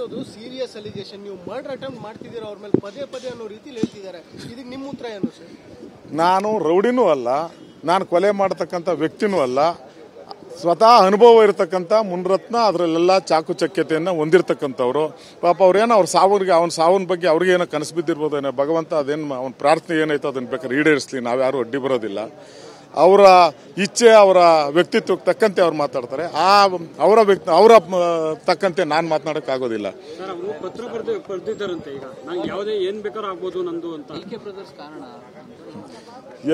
ಮಾಡ್ತಿರೋದು serious allegation. ನೀವು murder attempt ಮಾಡ್ತಿದ್ದೀರಾ ಅವ್ರ ಮೇಲೆ ಪದೇ ಪದೇ ಅನ್ನೋ ರೀತಿಲಿ ಹೇಳ್ತಿದ್ದಾರೆ. ಇದಕ್ಕೆ ನಿಮ್ಮ ಉತ್ತರ ಏನು ಸರ್? ನಾನು ರೌಡಿನೂ ಅಲ್ಲ, ನಾನು ಕೊಲೆ ಮಾಡತಕ್ಕಂಥ ವ್ಯಕ್ತಿನೂ ಅಲ್ಲ. ಸ್ವತಃ ಅನುಭವ ಇರತಕ್ಕಂಥ ಮುನ್ರತ್ನ, ಅದರಲ್ಲೆಲ್ಲ ಚಾಕುಚಕ್ಯತೆಯನ್ನು ಹೊಂದಿರತಕ್ಕಂಥವ್ರು. ಪಾಪ ಅವ್ರೇನೋ ಅವ್ರ ಸಾವಿನ ಬಗ್ಗೆ ಅವ್ರಿಗೇನೋ ಕನಸು ಬಿದ್ದಿರ್ಬೋದೇನೋ. ಭಗವಂತ ಅದೇನು ಅವನ ಪ್ರಾರ್ಥನೆ ಏನೈತೋ ಅದನ್ನ ಬೇಕಾದ್ರೆ ಈಡೇರಿಸಲಿ, ನಾವ್ಯಾರು ಅಡ್ಡಿ ಬರೋದಿಲ್ಲ. ಅವರ ಇಚ್ಛೆ, ಅವರ ವ್ಯಕ್ತಿತ್ವಕ್ಕೆ ತಕ್ಕಂತೆ ಅವ್ರು ಮಾತಾಡ್ತಾರೆ. ಅವರ ತಕ್ಕಂತೆ ನಾನು ಮಾತನಾಡೋಕ್ಕಾಗೋದಿಲ್ಲ. ಪತ್ರ ಬರ್ದಿದ್ದಾರಂತೆ, ಈಗ ನಂಗೆ ಯಾವುದೇ ಏನ್ ಬೇಕಾದ್ರೂ ಆಗ್ಬೋದು ನಂದು ಅಂತ.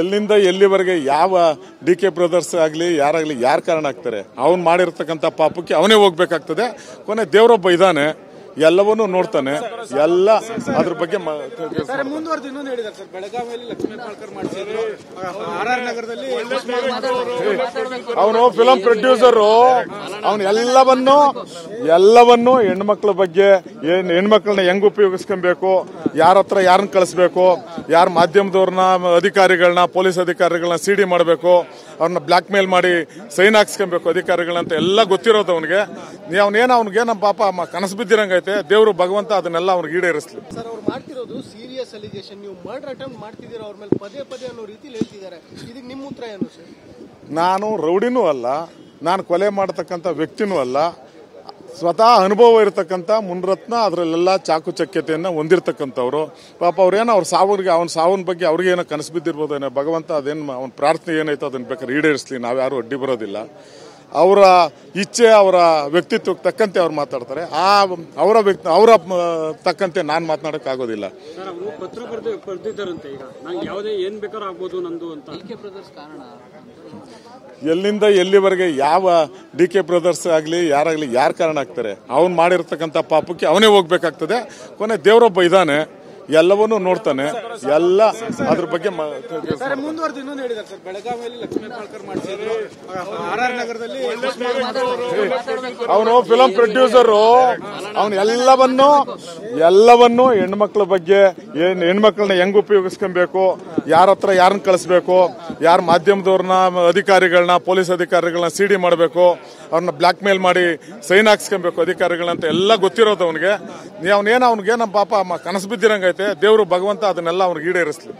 ಎಲ್ಲಿಂದ ಎಲ್ಲಿವರೆಗೆ ಯಾವ ಡಿ ಕೆ ಬ್ರದರ್ಸ್ ಆಗಲಿ ಯಾರಾಗಲಿ ಯಾರು ಕಾರಣ ಆಗ್ತಾರೆ? ಅವ್ನು ಮಾಡಿರ್ತಕ್ಕಂಥ ಪಾಪಕ್ಕೆ ಅವನೇ ಹೋಗ್ಬೇಕಾಗ್ತದೆ. ಕೊನೆ ದೇವರೊಬ್ಬ ಇದ್ದಾನೆ, ಎಲ್ಲವನ್ನೂ ನೋಡ್ತಾನೆ. ಎಲ್ಲ ಅದ್ರ ಬಗ್ಗೆ ಮುಂದುವರೆದು ಇನ್ನೊಂದು ಹೇಳಿದ್ದಾರೆ ಸರ್. ಬೆಳಗಾವಿಯಲ್ಲಿ ಲಕ್ಷ್ಮೀ ಪಾಳ್ಕರ್ ಮಾಡಿಸಿದ್ರು, RR ನಗರದಲ್ಲಿ ಅವನು ಫಿಲಂ ಪ್ರೊಡ್ಯೂಸರು. ಅವನು ಎಲ್ಲವನ್ನೂ ಹೆಣ್ಮಕ್ಳ ಬಗ್ಗೆ, ಹೆಣ್ಮಕ್ಳನ್ನ ಹೆಂಗ್ ಉಪಯೋಗಿಸ್ಕೊಬೇಕು, ಯಾರ ಹತ್ರ ಯಾರನ್ನ ಕಳಿಸ್ಬೇಕು, ಯಾರ ಮಾಧ್ಯಮದವ್ರನ್ನ, ಅಧಿಕಾರಿಗಳನ್ನ, ಪೊಲೀಸ್ ಅಧಿಕಾರಿಗಳನ್ನ ಸಿಡಿ ಮಾಡಬೇಕು, ಅವ್ರನ್ನ ಬ್ಲಾಕ್ ಮೇಲ್ ಮಾಡಿ ಸೈನ್ ಹಾಕ್ಸ್ಕೊಬೇಕು ಅಧಿಕಾರಿಗಳಂತ ಎಲ್ಲ ಗೊತ್ತಿರೋದು ಅವನಿಗೆ. ಅವನಿಗೆ ನಮ್ಮ ಪಾಪ ಕನಸು ಬಿದ್ದಿರಂಗೈತೆ. ದೇವರು ಭಗವಂತ ಅದನ್ನೆಲ್ಲ ಅವ್ರಿಗೆ ಈಡೇರಿಸಲಿ. ಸರ್, ಅವ್ರು ಮಾಡ್ತಿರೋದು ಸೀರಿಯಸ್ ಅಲಿಗೇಷನ್. ನೀವು ಮರ್ಡರ್ ಅಟೆಂಪ್ಟ್ ಮಾಡ್ತಿದ್ದೀರಾ ಅವ್ರ ಮೇಲೆ ಪದೇ ಪದೇ ಅನ್ನೋ ರೀತಿಲಿ ಹೇಳ್ತಿದ್ದಾರೆ. ಇದಕ್ಕೆ ನಿಮ್ಮ ಉತ್ತರ ಏನು ಸರ್? ನಾನು ರೌಡಿನೂ ಅಲ್ಲ, ನಾನು ಕೊಲೆ ಮಾಡತಕ್ಕಂಥ ವ್ಯಕ್ತಿನೂ ಅಲ್ಲ. ಸ್ವತಃ ಅನುಭವ ಇರತಕ್ಕಂಥ ಮುನ್ರತ್ನ, ಅದರಲ್ಲೆಲ್ಲ ಚಾಕುಚಕ್ಯತೆಯನ್ನು ಹೊಂದಿರತಕ್ಕಂಥವ್ರು. ಪಾಪ ಅವ್ರೇನೋ ಅವ್ರ ಸಾವಿನ ಬಗ್ಗೆ ಅವ್ರಿಗೇನೋ ಕನಸು ಬಿದ್ದಿರ್ಬೋದೇನೋ. ಭಗವಂತ ಅದೇನು ಅವನ ಪ್ರಾರ್ಥನೆ ಏನೈತೋ ಅದನ್ನ ಬೇಕಾದ್ರೆ ಈಡೇರಿಸಲಿ, ನಾವ್ಯಾರು ಅಡ್ಡಿ ಬರೋದಿಲ್ಲ. ಅವರ ಇಚ್ಛೆ, ಅವರ ವ್ಯಕ್ತಿತ್ವಕ್ಕೆ ತಕ್ಕಂತೆ ಅವ್ರು ಮಾತಾಡ್ತಾರೆ. ಅವರ ತಕ್ಕಂತೆ ನಾನು ಮಾತನಾಡೋಕ್ಕಾಗೋದಿಲ್ಲ. ಪತ್ರ ಬರ್ದಿದ್ದಾರಂತೆ, ಈಗ ನಂಗೆ ಯಾವುದೇ ಏನ್ ಬೇಕಾದ್ರೂ ಆಗ್ಬೋದು ನಂದು ಅಂತ. ಎಲ್ಲಿಂದ ಎಲ್ಲಿವರೆಗೆ ಯಾವ ಡಿ ಕೆ ಬ್ರದರ್ಸ್ ಆಗಲಿ ಯಾರಾಗಲಿ ಯಾರು ಕಾರಣ ಆಗ್ತಾರೆ? ಅವ್ನು ಮಾಡಿರ್ತಕ್ಕಂಥ ಪಾಪಕ್ಕೆ ಅವನೇ ಹೋಗ್ಬೇಕಾಗ್ತದೆ. ಕೊನೆ ದೇವರೊಬ್ಬ ಇದ್ದಾನೆ, ಎಲ್ಲವನ್ನೂ ನೋಡ್ತಾನೆ. ಎಲ್ಲ ಅದ್ರ ಬಗ್ಗೆ ಮುಂದುವರೆದು ಇನ್ನೊಂದು ಹೇಳಿದ್ದಾರೆ ಸರ್. ಬೆಳಗಾವಿಯಲ್ಲಿ ಲಕ್ಷ್ಮೀ ಪಾಳ್ಕರ್ ಮಾಡಿಸಿದ್ರು, RR ನಗರದಲ್ಲಿ ಅವನು ಫಿಲಂ ಪ್ರೊಡ್ಯೂಸರು. ಅವನು ಎಲ್ಲವನ್ನೂ ಹೆಣ್ಮಕ್ಳ ಬಗ್ಗೆ, ಹೆಣ್ಮಕ್ಳನ್ನ ಹೆಂಗ್ ಉಪಯೋಗಿಸ್ಕೊಬೇಕು, ಯಾರ ಹತ್ರ ಯಾರನ್ನ ಕಳಿಸ್ಬೇಕು, ಯಾರ ಮಾಧ್ಯಮದವ್ರನ್ನ, ಅಧಿಕಾರಿಗಳನ್ನ, ಪೊಲೀಸ್ ಅಧಿಕಾರಿಗಳನ್ನ ಸಿಡಿ ಮಾಡಬೇಕು, ಅವ್ರನ್ನ ಬ್ಲಾಕ್ ಮೇಲ್ ಮಾಡಿ ಸೈನ್ ಹಾಕ್ಸ್ಕೊಬೇಕು ಅಧಿಕಾರಿಗಳಂತ ಎಲ್ಲ ಗೊತ್ತಿರೋದು ಅವನಿಗೆ. ಅವನಿಗೆ ನಮ್ಮ ಪಾಪ ಕನಸು ಬಿದ್ದಿರಂಗೈತೆ. ದೇವರು ಭಗವಂತ ಅದನ್ನೆಲ್ಲ ಅವ್ರಿಗೆ ಈಡೇರಿಸಲಿ.